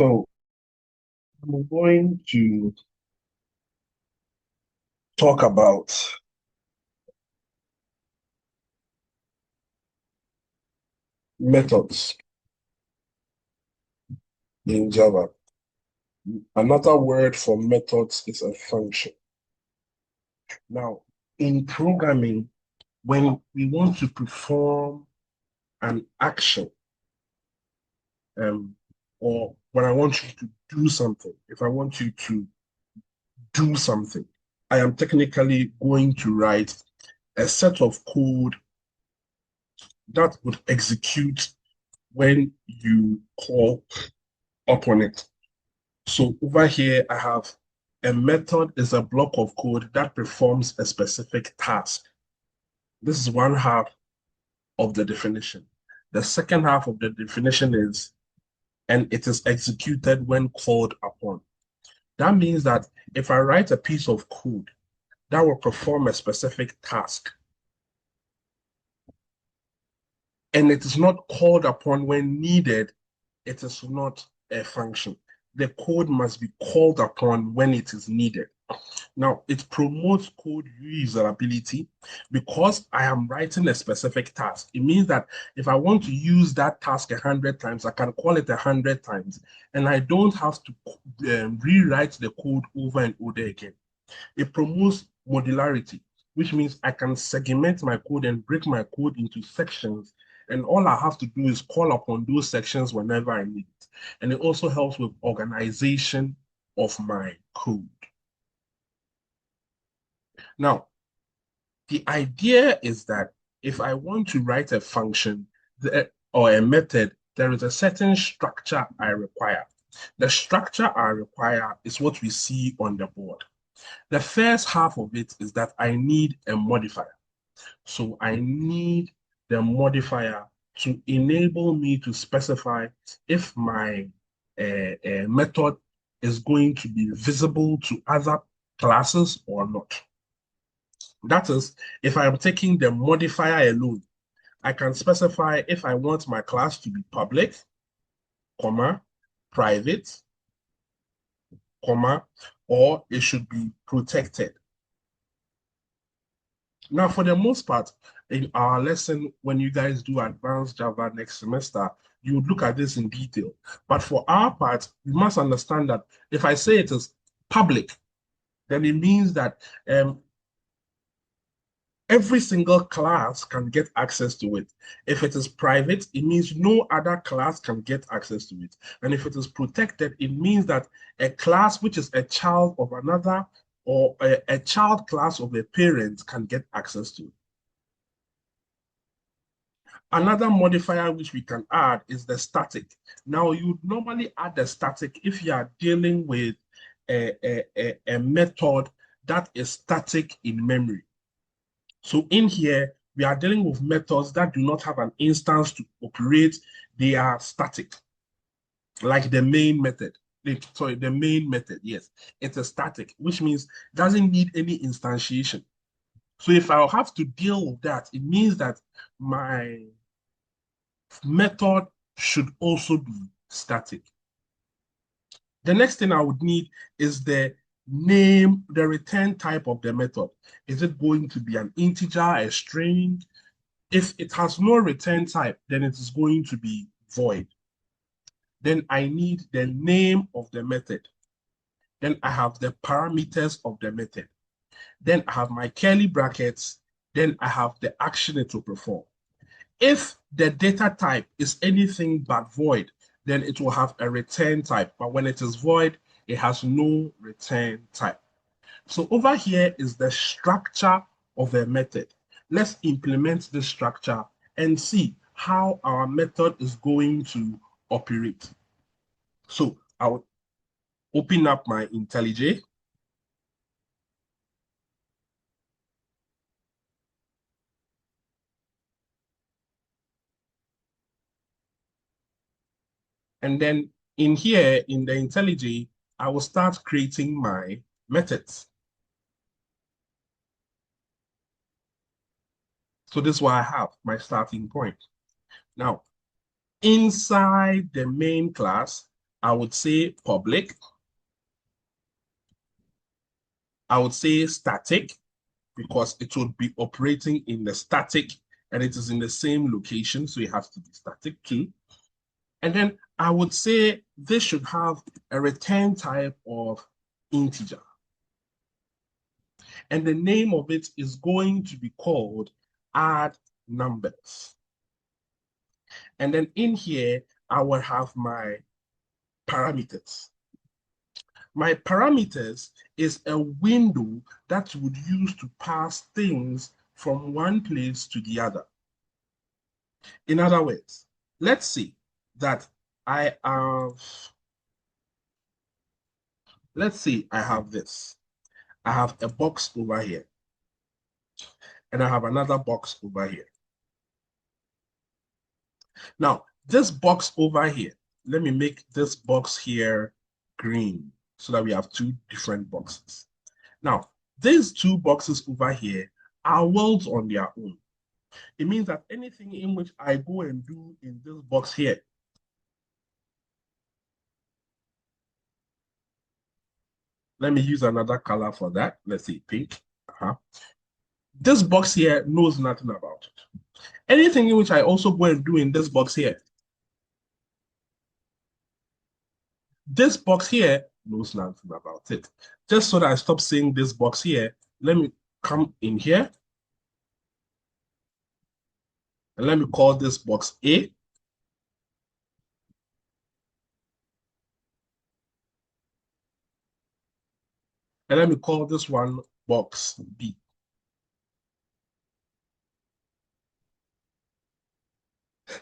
So I'm going to talk about methods in Java. Another word for methods is a function. Now, in programming, when we want to perform an action, um, or when I want you to do something, if I want you to do something, I am technically going to write a set of code that would execute when you call upon it. So over here, I have a method is a block of code that performs a specific task. This is one half of the definition. The second half of the definition is, and it is executed when called upon. That means that if I write a piece of code that will perform a specific task, and it is not called upon when needed, it is not a function. The code must be called upon when it is needed. Now, it promotes code reusability because I am writing a specific task. It means that if I want to use that task 100 times, I can call it 100 times, and I don't have to rewrite the code over and over again. It promotes modularity, which means I can segment my code and break my code into sections, and all I have to do is call upon those sections whenever I need it. And it also helps with organization of my code. Now, the idea is that if I want to write a function or a method, there is a certain structure I require. The structure I require is what we see on the board. The first half of it is that I need a modifier. So I need the modifier to enable me to specify if my method is going to be visible to other classes or not. That is, if I'm taking the modifier alone, I can specify if I want my class to be public, comma, private, comma, or it should be protected. Now, for the most part, in our lesson, when you guys do advanced Java next semester, you would look at this in detail. But for our part, we must understand that if I say it is public, then it means that every single class can get access to it. If it is private, it means no other class can get access to it. And if it is protected, it means that a class which is a child of another or a child class of a parent can get access to it. Another modifier which we can add is the static. Now, you normally add the static if you are dealing with a method that is static in memory. So in here, we are dealing with methods that do not have an instance to operate. They are static, like the main method. The main method, yes, it's a static, which means it doesn't need any instantiation. So if I'll have to deal with that, it means that my method should also be static. The next thing I would need is the name, the return type of the method. Is it going to be an integer, a string? If it has no return type, then it is going to be void. Then I need the name of the method. Then I have the parameters of the method. Then I have my curly brackets. Then I have the action it will perform. If the data type is anything but void, then it will have a return type. But when it is void, it has no return type. So over here is the structure of a method. Let's implement this structure and see how our method is going to operate. So I'll open up my IntelliJ. And then in here, in the IntelliJ, I will start creating my methods. So this is what I have, my starting point. Now, inside the main class, I would say public. I would say static because it would be operating in the static and it is in the same location, so it has to be static too. And then I would say this should have a return type of integer. And the name of it is going to be called add numbers. And then in here, I will have my parameters. My parameters is a window that you would use to pass things from one place to the other. In other words, let's say that I have, let's say I have this. I have a box over here, and I have another box over here. Now, this box over here, let me make this box here green so that we have two different boxes. Now, these two boxes over here are worlds on their own. It means that anything in which I go and do in this box here, let me use another color for that. Let's say pink. This box here knows nothing about it. Anything in which I also go and do in this box here, this box here knows nothing about it. Just so that I stop saying this box here, let me come in here and let me call this box A. And let me call this one box B.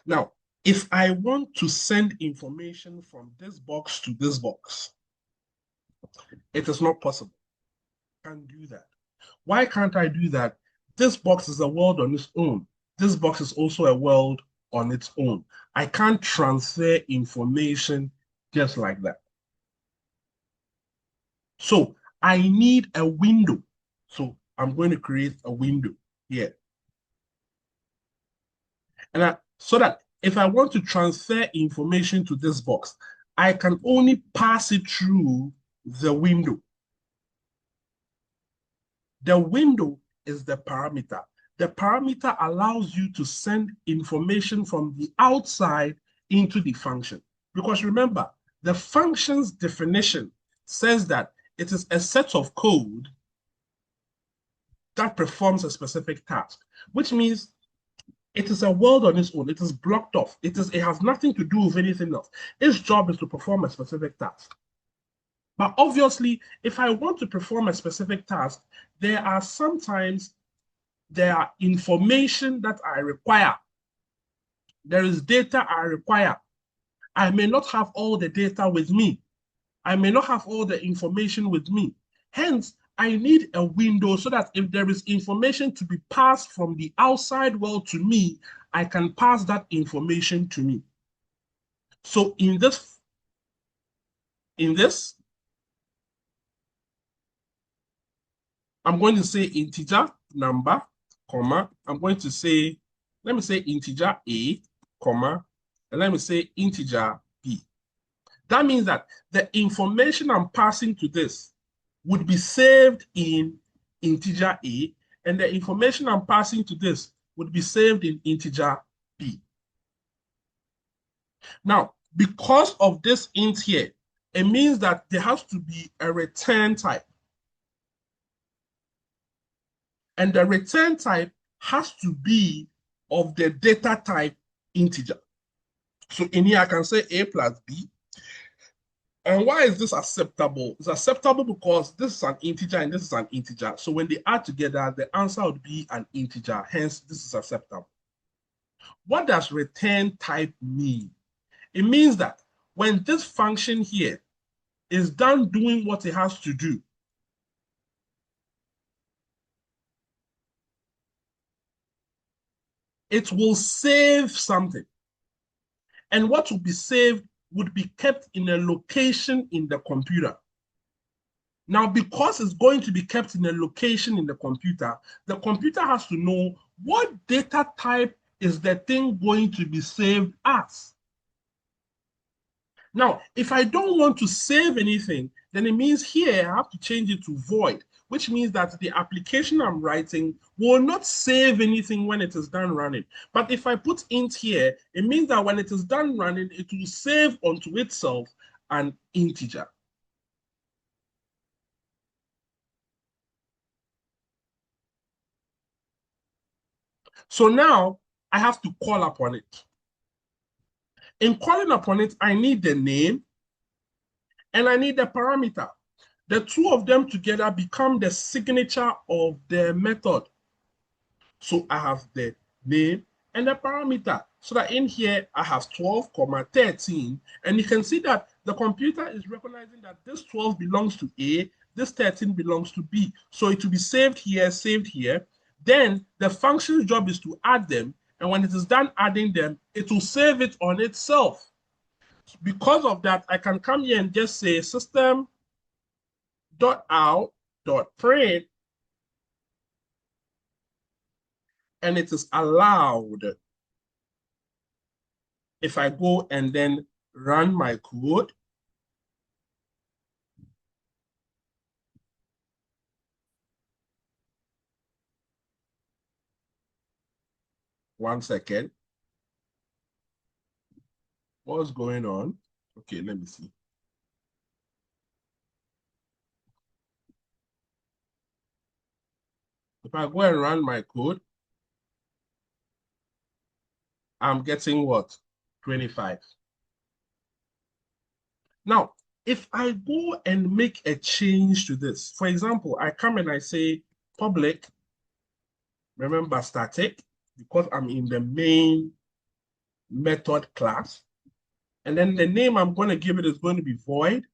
Now, if I want to send information from this box to this box, it is not possible. I can't do that. Why can't I do that? This box is a world on its own. This box is also a world on its own. I can't transfer information just like that. So I need a window. So I'm going to create a window here. And so that if I want to transfer information to this box, I can only pass it through the window. The window is the parameter. The parameter allows you to send information from the outside into the function. Because remember, the function's definition says that it is a set of code that performs a specific task, which means it is a world on its own. It is blocked off. It has nothing to do with anything else. Its job is to perform a specific task. But obviously, if I want to perform a specific task, there are information that I require. There is data I require. I may not have all the data with me. I may not have all the information with me. Hence, I need a window so that if there is information to be passed from the outside world to me, I can pass that information to me. So in this, I'm going to say integer number, comma, I'm going to say, let me say integer A, comma, and let me say integer B. That means that the information I'm passing to this would be saved in integer A, and the information I'm passing to this would be saved in integer B. Now, because of this int here, it means that there has to be a return type. And the return type has to be of the data type integer. So in here, I can say A plus B. And why is this acceptable? It's acceptable because this is an integer and this is an integer. So when they add together, the answer would be an integer. Hence, this is acceptable. What does return type mean? It means that when this function here is done doing what it has to do, it will save something. And what will be saved would be kept in a location in the computer. Now, because it's going to be kept in a location in the computer has to know what data type is the thing going to be saved as. Now, if I don't want to save anything, then it means here I have to change it to void, which means that the application I'm writing will not save anything when it is done running. But if I put int here, it means that when it is done running, it will save onto itself an integer. So now I have to call upon it. In calling upon it, I need the name and I need the parameter. The two of them together become the signature of the method. So I have the name and the parameter. So that in here, I have 12, 13. And you can see that the computer is recognizing that this 12 belongs to A, this 13 belongs to B. So it will be saved here, saved here. Then the function's job is to add them. And when it is done adding them, it will save it on itself. Because of that, I can come here and just say system.out.print, and it is allowed. If I go and then run my code, one second, what's going on? Okay, let me see. If I go and run my code, I'm getting what? 25. Now, if I go and make a change to this, for example, I come and I say public, remember static, because I'm in the main method class. And then the name I'm going to give it is going to be void,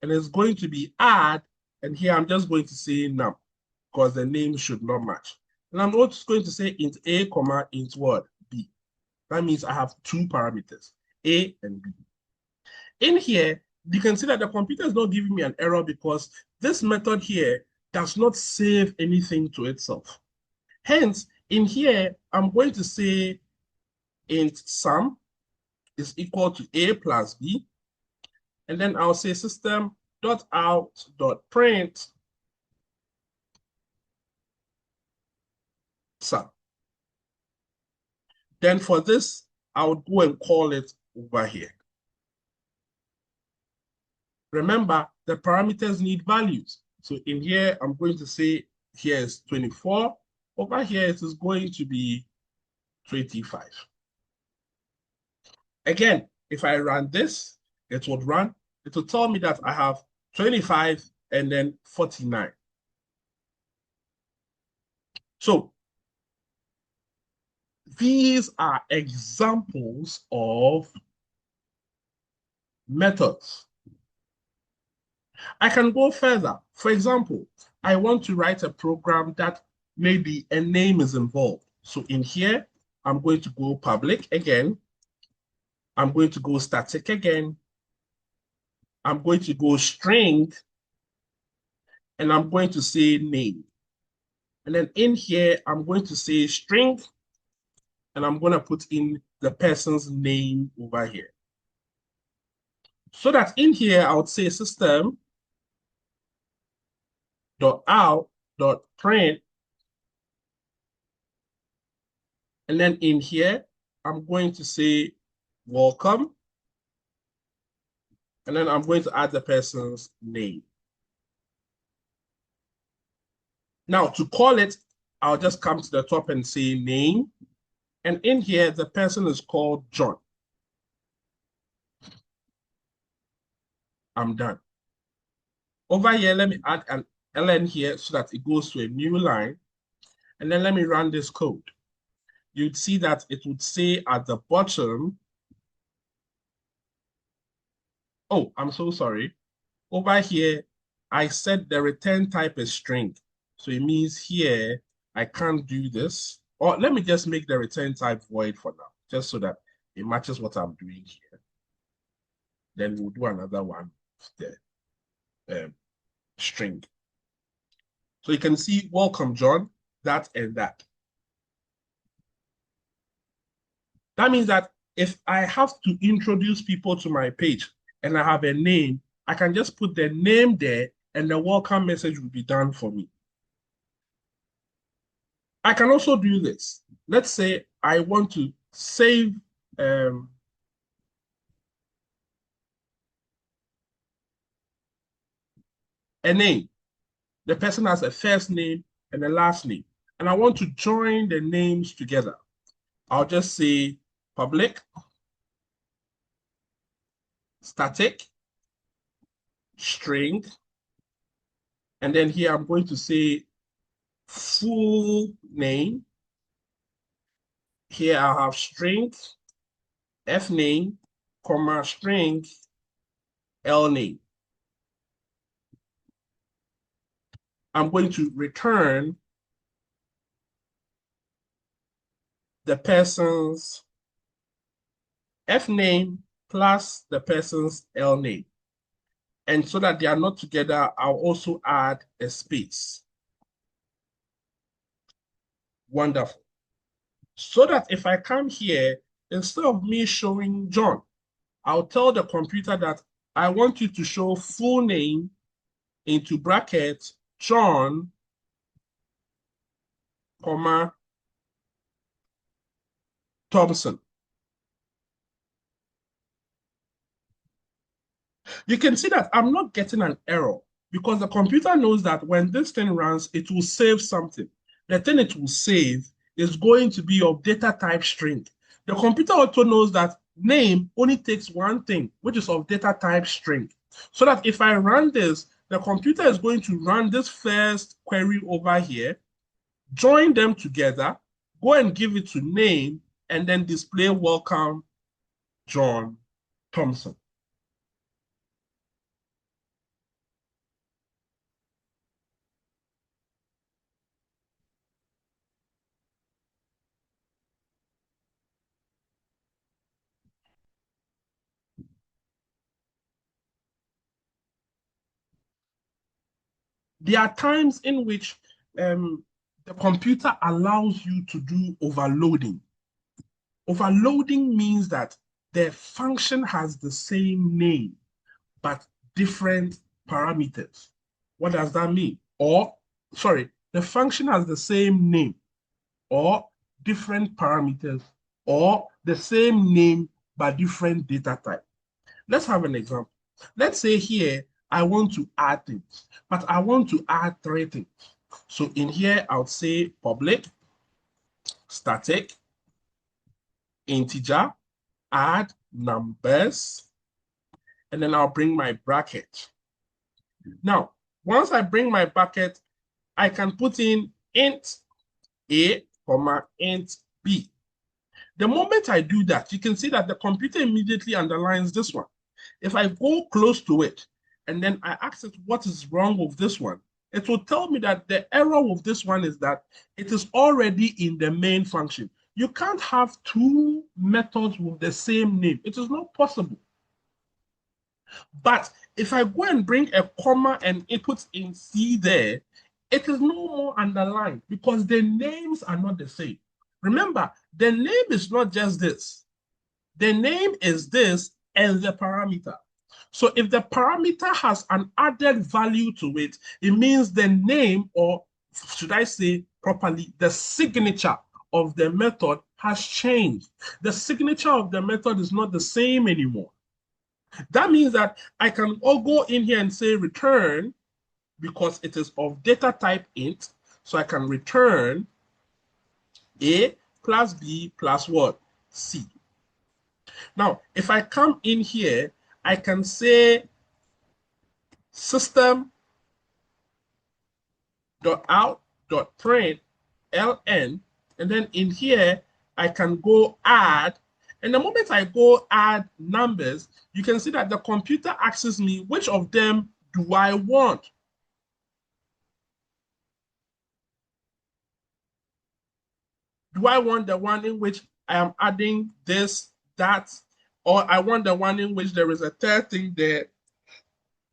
and it's going to be add. And here I'm just going to say num, because the name should not match. And I'm also going to say int a, comma, int what? B. That means I have two parameters, A and B. In here, you can see that the computer is not giving me an error because this method here does not save anything to itself. Hence, in here, I'm going to say int sum is equal to A plus B. And then I'll say system.out.print sum. Then for this, I would go and call it over here. Remember, the parameters need values. So in here, I'm going to say here is 24. Over here, it is going to be 25. Again, if I run this, it would run. It will tell me that I have 25 and then 49. So these are examples of methods. I can go further. For example, I want to write a program that maybe a name is involved. So in here, I'm going to go public again. I'm going to go static again. I'm going to go string, and I'm going to say name. And then in here, I'm going to say string, and I'm going to put in the person's name over here. So that in here, I would say system.out.print. And then in here, I'm going to say welcome. And then I'm going to add the person's name. Now, to call it, I'll just come to the top and say name. And in here, the person is called John. I'm done. Over here, let me add an ln here so that it goes to a new line. And then let me run this code. You'd see that it would say at the bottom, oh, I'm so sorry. Over here, I said the return type is string. So it means here, I can't do this. Or let me just make the return type void for now, just so that it matches what I'm doing here. Then we'll do another one with the string. So you can see, welcome, John, that and that. That means that if I have to introduce people to my page and I have a name, I can just put the name there and the welcome message will be done for me. I can also do this. Let's say I want to save a name. The person has a first name and a last name, and I want to join the names together. I'll just say public, static, string, and then here I'm going to say full name. Here I have string, F name, comma, string, L name. I'm going to return the person's F name plus the person's L name. And so that they are not together, I'll also add a space. Wonderful. So that if I come here, instead of me showing John, I'll tell the computer that I want you to show full name into brackets, John, comma, Thompson. You can see that I'm not getting an error because the computer knows that when this thing runs, it will save something. The thing it will save is going to be of data type string. The computer also knows that name only takes one thing, which is of data type string. So that if I run this, the computer is going to run this first query over here, join them together, go and give it to name, and then display welcome John Thompson. There are times in which the computer allows you to do overloading. Overloading means that the function has the same name, but different parameters. What does that mean? Or, sorry, the function has the same name, or different parameters, or the same name, but different data type. Let's have an example. Let's say here, I want to add things, but I want to add three things. So in here, I'll say public, static, integer, add numbers, and then I'll bring my bracket. Now, once I bring my bracket, I can put in int A, comma, int B. The moment I do that, you can see that the computer immediately underlines this one. If I go close to it and then I ask it what is wrong with this one, it will tell me that the error with this one is that it is already in the main function. You can't have two methods with the same name. It is not possible. But if I go and bring a comma and input in C there, it is no more underlined because the names are not the same. Remember, the name is not just this. The name is this and the parameter. So if the parameter has an added value to it, it means the name, or should I say properly, the signature of the method has changed. The signature of the method is not the same anymore. That means that I can all go in here and say return because it is of data type int. So I can return A plus B plus what? C. Now, if I come in here, I can say system.out.print ln, and then in here, I can go add. And the moment I go add numbers, you can see that the computer asks me which of them do I want. Do I want the one in which I am adding this, that, or I want the one in which there is a third thing there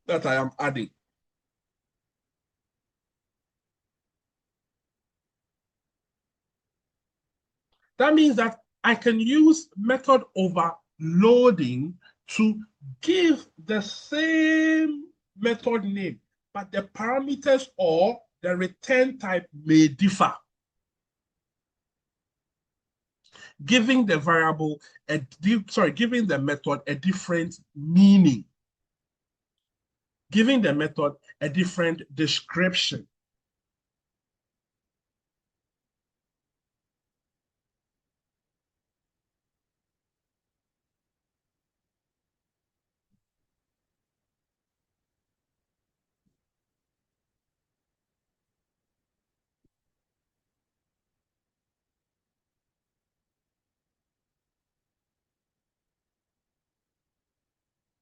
that I am adding? That means that I can use method overloading to give the same method name, but the parameters or the return type may differ, giving the variable giving the method a different meaning, giving the method a different description.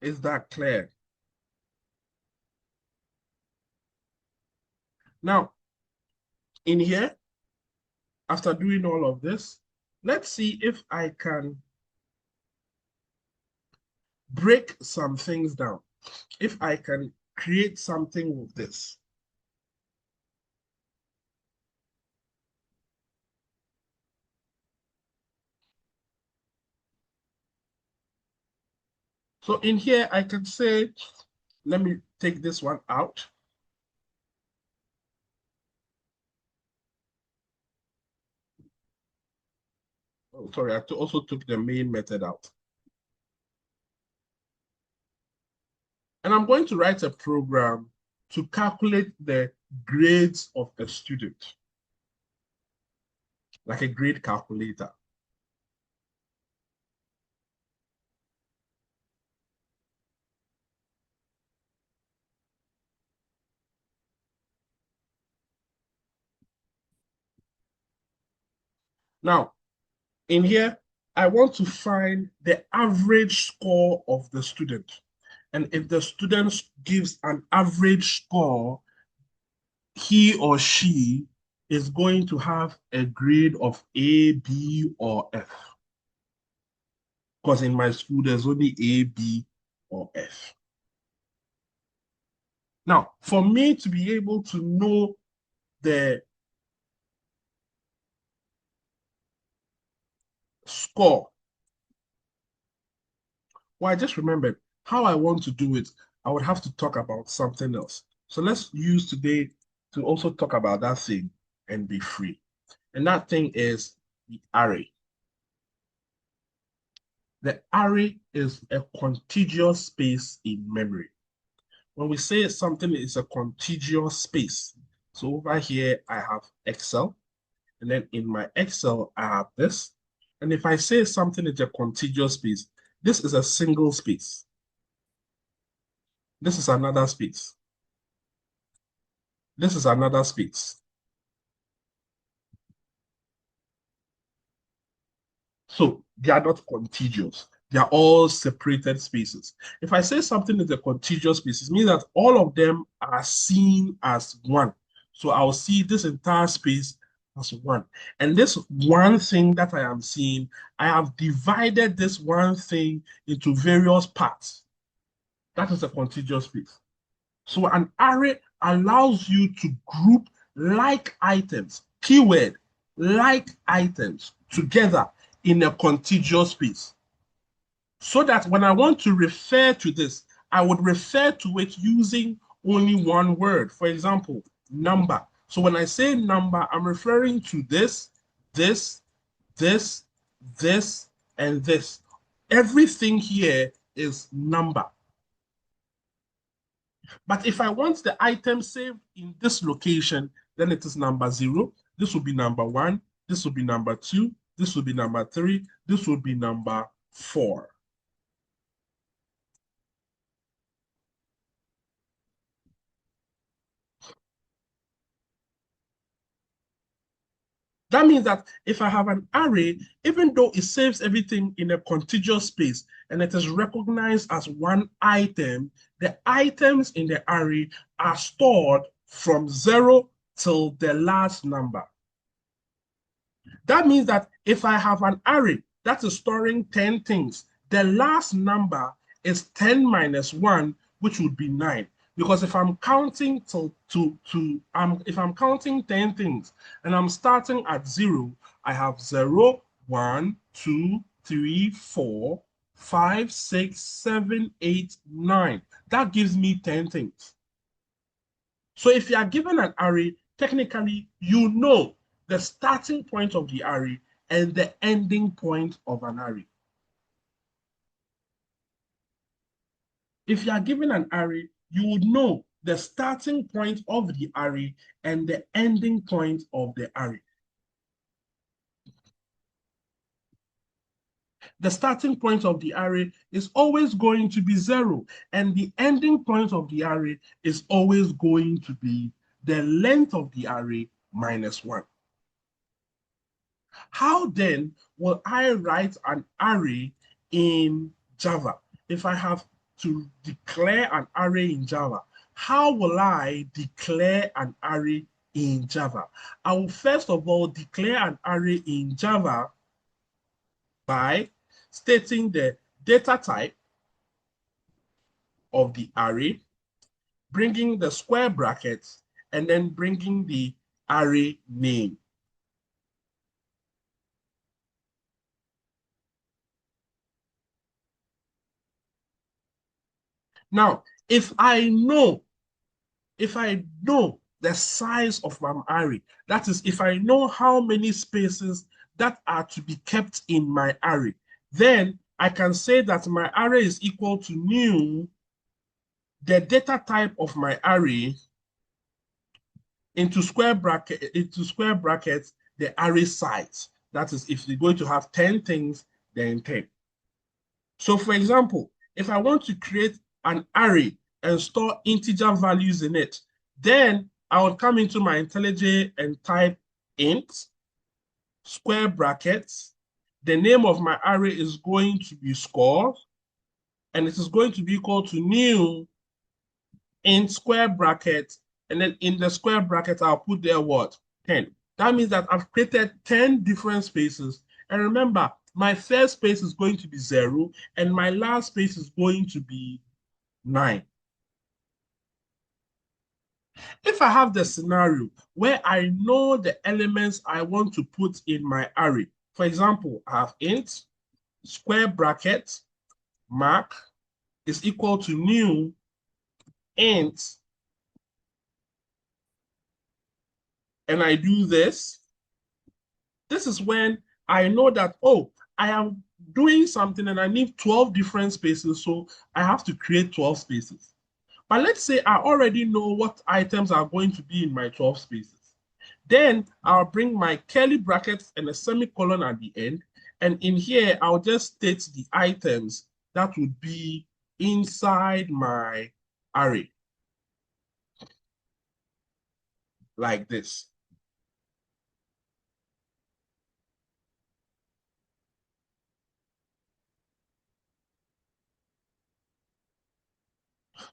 Is that clear? Now, in here, after doing all of this, let's see if I can break some things down. If I can create something with this. So in here, I can say, let me take this one out. Oh, sorry, I also took the main method out. And I'm going to write a program to calculate the grades of a student, like a grade calculator. Now, in here, I want to find the average score of the student. And if the student gives an average score, he or she is going to have a grade of A, B, or F. Because in my school, there's only A, B, or F. Now, for me to be able to know the score, well, I just remembered how I want to do it. I would have to talk about something else. So let's use today to also talk about that thing and be free. And that thing is the array. The array is a contiguous space in memory. When we say something is a contiguous space, so over here I have Excel, and then in my Excel I have this. And if I say something is a contiguous space, this is a single space. This is another space. This is another space. So they are not contiguous. They are all separated spaces. If I say something is a contiguous space, it means that all of them are seen as one. So I'll see this entire space as one. And this one thing that I am seeing, I have divided this one thing into various parts. That is a contiguous space. So an array allows you to group like items, keyword, like items together in a contiguous space. So that when I want to refer to this, I would refer to it using only one word. For example, number. So when I say number, I'm referring to this, this, this, this, and this. Everything here is number. But if I want the item saved in this location, then it is number 0. This will be number 1. This will be number 2. This will be number 3. This will be number 4. That means that if I have an array, even though it saves everything in a contiguous space and it is recognized as one item, the items in the array are stored from 0 till the last number. That means that if I have an array that is storing 10 things, the last number is 10 minus 1, which would be 9. Because if I'm counting if I'm counting 10 things and I'm starting at 0, I have 0, 1, 2, 3, 4, 5, 6, 7, 8, 9. That gives me 10 things. So if you are given an array, technically you know the starting point of the array and the ending point of an array. If you are given an array, you would know the starting point of the array and the ending point of the array. The starting point of the array is always going to be 0, and the ending point of the array is always going to be the length of the array minus 1. How then will I write an array in Java? If I have to declare an array in Java, how will I declare an array in Java? I will first of all declare an array in Java by stating the data type of the array, bringing the square brackets, and then bringing the array name. Now, if I know the size of my array, that is, if I know how many spaces that are to be kept in my array, then I can say that my array is equal to new, the data type of my array, into square brackets, the array size. That is, if you're going to have 10 things, then 10. So for example, if I want to create an array and store integer values in it, then I would come into my IntelliJ and type int, square brackets. The name of my array is going to be score, and it is going to be equal to new in square bracket, and then in the square bracket, I'll put there what? 10. That means that I've created 10 different spaces. And remember, my first space is going to be 0, and my last space is going to be 9. If I have the scenario where I know the elements I want to put in my array, for example, I have int, square bracket, mark is equal to new int, and I do this, this is when I know that, oh, I am doing something and I need 12 different spaces, so I have to create 12 spaces. But let's say I already know what items are going to be in my 12 spaces. Then I'll bring my curly brackets and a semicolon at the end. And in here, I'll just state the items that would be inside my array. Like this.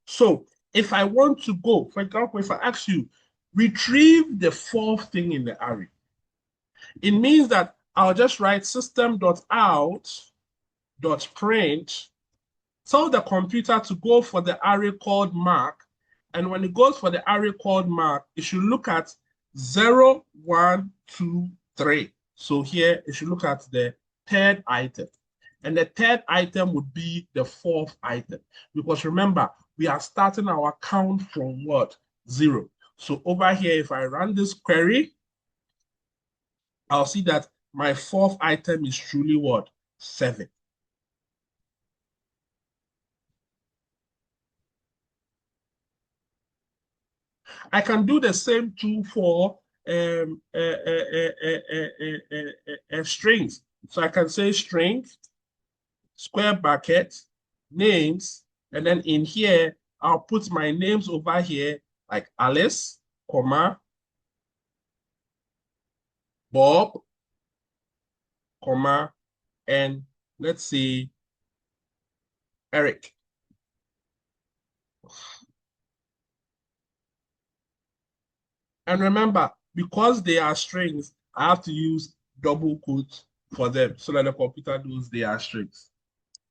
So if I want to go, for example, if I ask you, retrieve the 4th thing in the array, it means that I'll just write system.out.print, tell the computer to go for the array called mark. And when it goes for the array called mark, it should look at 0, 1, 2, 3. So here it should look at the 3rd item. And the 3rd item would be the 4th item. Because remember, we are starting our count from what? 0. So over here, if I run this query, I'll see that my 4th item is truly what? 7. I can do the same too for strings. So I can say string, square bracket, names, and then in here, I'll put my names over here, like Alice, comma, Bob, comma, and let's see, Eric. And remember, because they are strings, I have to use double quotes for them so that the computer knows they are strings.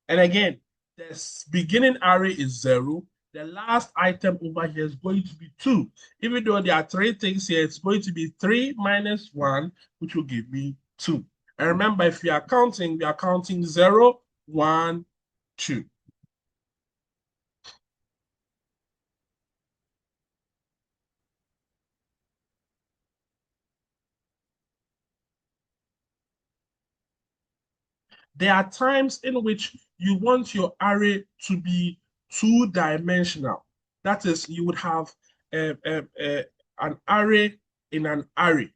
And again, the beginning array is 0. The last item over here is going to be 2. Even though there are 3 things here, it's going to be 3 minus 1, which will give me 2. And remember, if we are counting 0, 1, 2. There are times in which you want your array to be two-dimensional. That is, you would have an array in an array.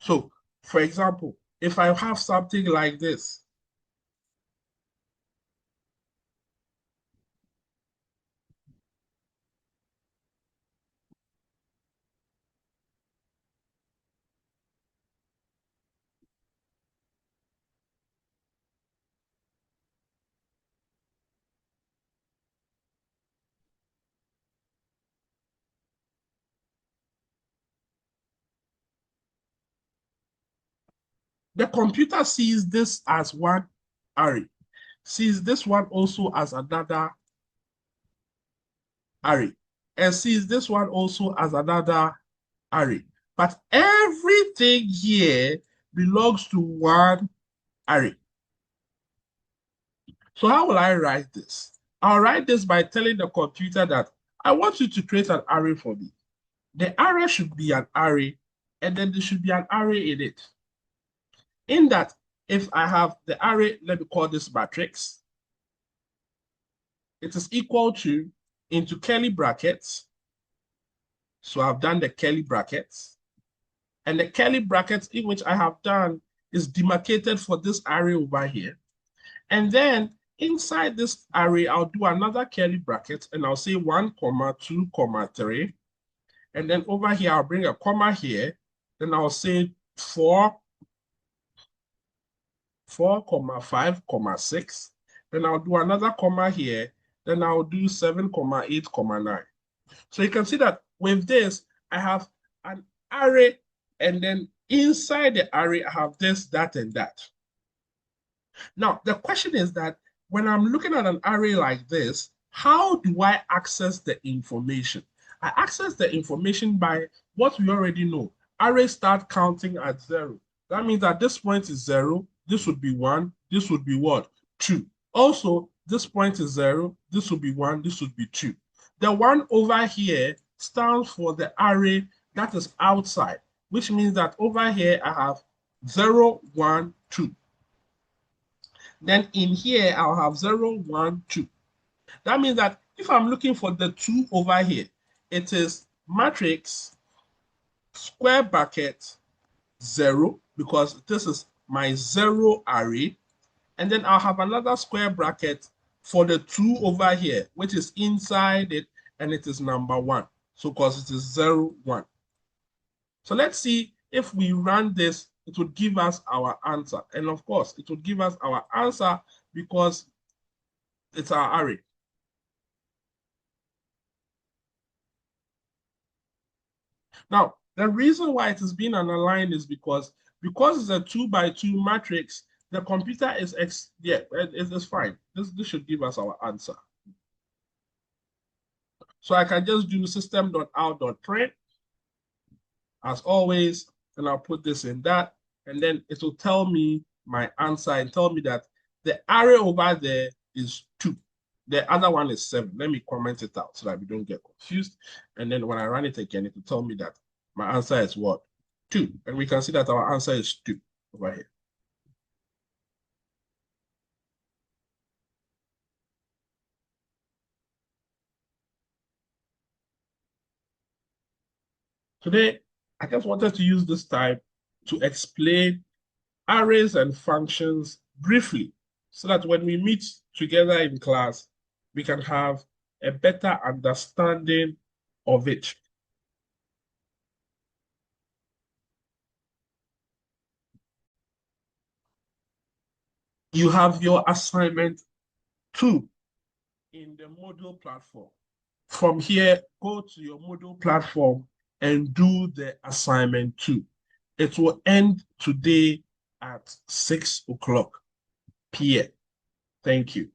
So, for example, if I have something like this, the computer sees this as one array, sees this one also as another array, and sees this one also as another array. But everything here belongs to one array. So how will I write this? I'll write this by telling the computer that I want you to create an array for me. The array should be an array, and then there should be an array in it. In that, if I have the array, let me call this matrix, it is equal to into curly brackets. So I've done the curly brackets. And the curly brackets in which I have done is demarcated for this array over here. And then inside this array, I'll do another curly bracket and I'll say 1, 2, 3. And then over here, I'll bring a comma here. Then I'll say 4, 5, 6. Then I'll do another comma here. Then I'll do 7, 8, 9. So you can see that with this, I have an array, and then inside the array, I have this, that, and that. Now, the question is that when I'm looking at an array like this, how do I access the information? I access the information by what we already know. Arrays start counting at 0. That means at this point is 0, this would be 1, this would be what? 2. Also, this point is 0, this would be 1, this would be 2. The one over here stands for the array that is outside, which means that over here I have 0, 1, 2. Then in here, I'll have 0, 1, 2. That means that if I'm looking for the 2 over here, it is matrix square bracket 0, because this is my 0 array. And then I'll have another square bracket for the 2 over here, which is inside it, and it is number 1. So because it is 0, 1. So let's see if we run this, it would give us our answer. And of course, it would give us our answer because it's our array. Now, the reason why it is being underlined is because it's a 2 by 2 matrix, the computer is, it's fine. This should give us our answer. So I can just do system.out.print as always, and I'll put this in that, and then it will tell me my answer and tell me that the array over there is 2. The other one is 7. Let me comment it out so that we don't get confused. And then when I run it again, it will tell me that my answer is what? 2. And we can see that our answer is 2 over here. Today, I just wanted to use this time to explain arrays and functions briefly so that when we meet together in class, we can have a better understanding of it. You have your assignment 2 in the Moodle platform. From here, go to your Moodle platform and do the assignment 2. It will end today at 6 o'clock p.m. Thank you.